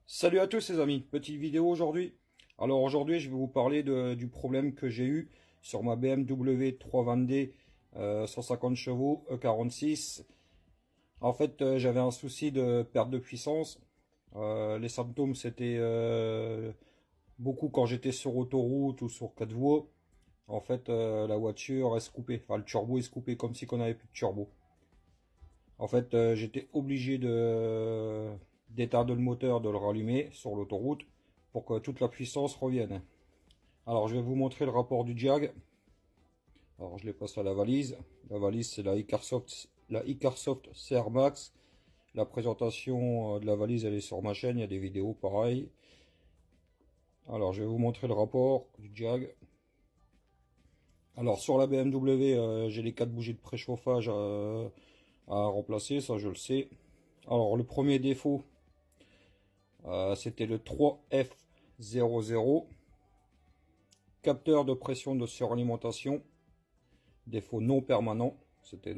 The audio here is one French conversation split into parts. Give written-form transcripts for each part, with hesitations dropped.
Salut à tous les amis, petite vidéo aujourd'hui. Alors aujourd'hui je vais vous parler du problème que j'ai eu sur ma BMW 320D 150 chevaux E46. En fait j'avais un souci de perte de puissance. Les symptômes c'était beaucoup quand j'étais sur autoroute ou sur 4 voies. En fait la voiture est se coupait, enfin le turbo est se coupé comme si on avait plus de turbo. En fait j'étais obligé d'éteindre le moteur, de le rallumer sur l'autoroute pour que toute la puissance revienne. Alors je vais vous montrer le rapport du Jag. Alors je les passe à la valise. La valise c'est la Icarsoft CR Max. La présentation de la valise elle est sur ma chaîne, il y a des vidéos pareilles. Alors je vais vous montrer le rapport du Jag. Alors sur la BMW j'ai les 4 bougies de préchauffage à remplacer, ça je le sais. Alors le premier défaut c'était le 3F00, capteur de pression de suralimentation, défaut non permanent, c'était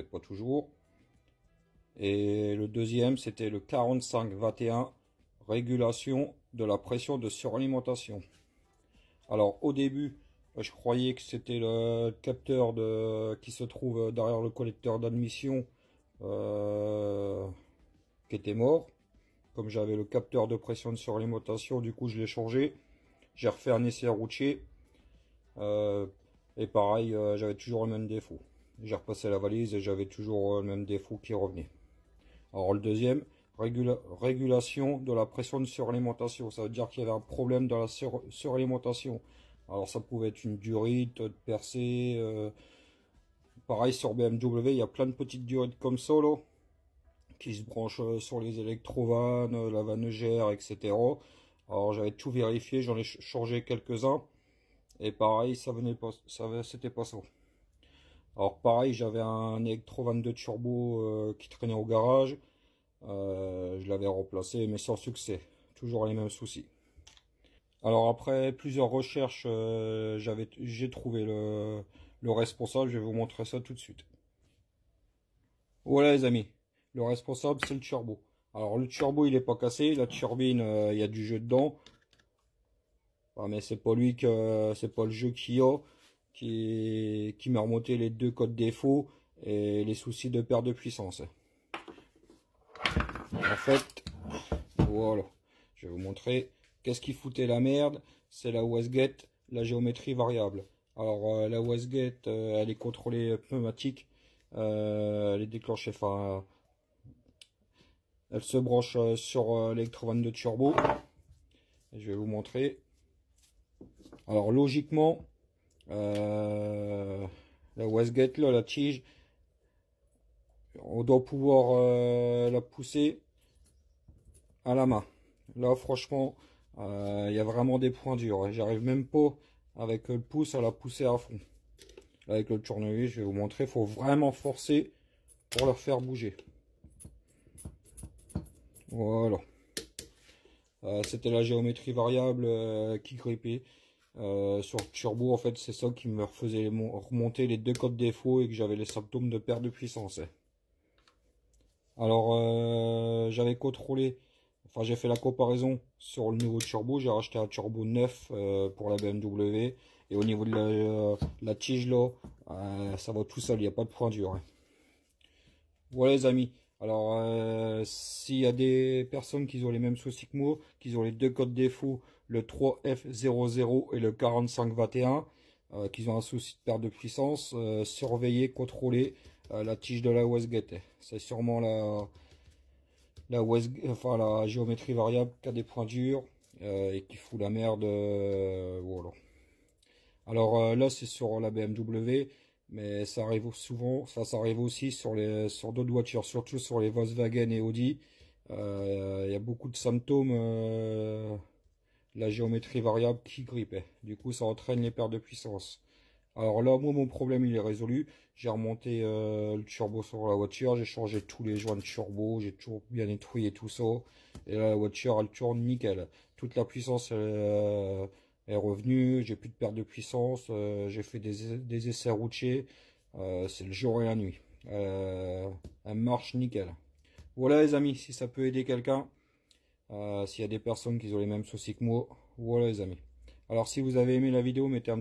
pas toujours. Et le deuxième c'était le 4521, régulation de la pression de suralimentation. Alors au début je croyais que c'était le capteur qui se trouve derrière le collecteur d'admission qui était mort. Comme j'avais le capteur de pression de suralimentation, du coup je l'ai changé. J'ai refait un essai routier. Et pareil, j'avais toujours le même défaut. J'ai repassé la valise et j'avais toujours le même défaut qui revenait. Alors le deuxième, régulation de la pression de suralimentation. Ça veut dire qu'il y avait un problème dans la suralimentation. Alors ça pouvait être une durite, de percée. Pareil sur BMW, il y a plein de petites durites comme ça là, qui se branchent sur les électrovannes, la vanne-gère, etc. Alors j'avais tout vérifié, j'en ai changé quelques-uns. Et pareil, ça venait pas, c'était pas ça. Alors pareil, j'avais un électrovanne de turbo qui traînait au garage. Je l'avais remplacé, mais sans succès. Toujours les mêmes soucis. Alors après plusieurs recherches, j'ai trouvé le responsable. Je vais vous montrer ça tout de suite. Voilà les amis. Le responsable, c'est le turbo. Alors le turbo, il est pas cassé. La turbine, il y a du jeu dedans. Ah, mais c'est pas lui que c'est pas le jeu qui m'a remonté les deux codes défauts et les soucis de perte de puissance. En fait, voilà. Je vais vous montrer. Qu'est-ce qui foutait la merde? C'est la wastegate, la géométrie variable. Alors la wastegate, elle est contrôlée pneumatique. Elle est déclenchée, enfin, elle se branche sur l'électrovanne de turbo. Et je vais vous montrer. Alors logiquement, la wastegate là, la tige, on doit pouvoir la pousser à la main. Là franchement, il y a vraiment des points durs. J'arrive même pas avec le pouce à la pousser à fond. Avec le tournevis, je vais vous montrer, il faut vraiment forcer pour leur faire bouger. Voilà. C'était la géométrie variable qui grippait. Sur le turbo, en fait, c'est ça qui me faisait remonter les deux codes défauts et que j'avais les symptômes de perte de puissance. Alors, j'avais contrôlé, enfin, j'ai fait la comparaison sur le nouveau turbo. J'ai racheté un turbo neuf pour la BMW. Et au niveau de la tige là, ça va tout seul, il n'y a pas de point dur. Voilà les amis. Alors, s'il y a des personnes qui ont les mêmes soucis que moi, qui ont les deux codes défauts, le 3F00 et le 4521, qui ont un souci de perte de puissance, surveillez, contrôlez la tige de la wastegate. C'est sûrement enfin, la géométrie variable qui a des points durs et qui fout la merde. Voilà. Alors là, c'est sur la BMW. Mais ça arrive souvent, ça arrive aussi sur d'autres voitures, surtout sur les Volkswagen et Audi. Il y a beaucoup de symptômes, la géométrie variable qui grippait. Du coup, ça entraîne les pertes de puissance. Alors là, moi, mon problème, il est résolu. J'ai remonté le turbo sur la voiture, j'ai changé tous les joints de turbo, j'ai toujours bien nettoyé tout ça. Et là, la voiture, elle tourne nickel. Toute la puissance, est revenue, j'ai plus de perte de puissance, j'ai fait des essais routiers, c'est le jour et la nuit. Elle marche nickel. Voilà les amis, si ça peut aider quelqu'un, s'il y a des personnes qui ont les mêmes soucis que moi, voilà les amis. Alors si vous avez aimé la vidéo, mettez un petit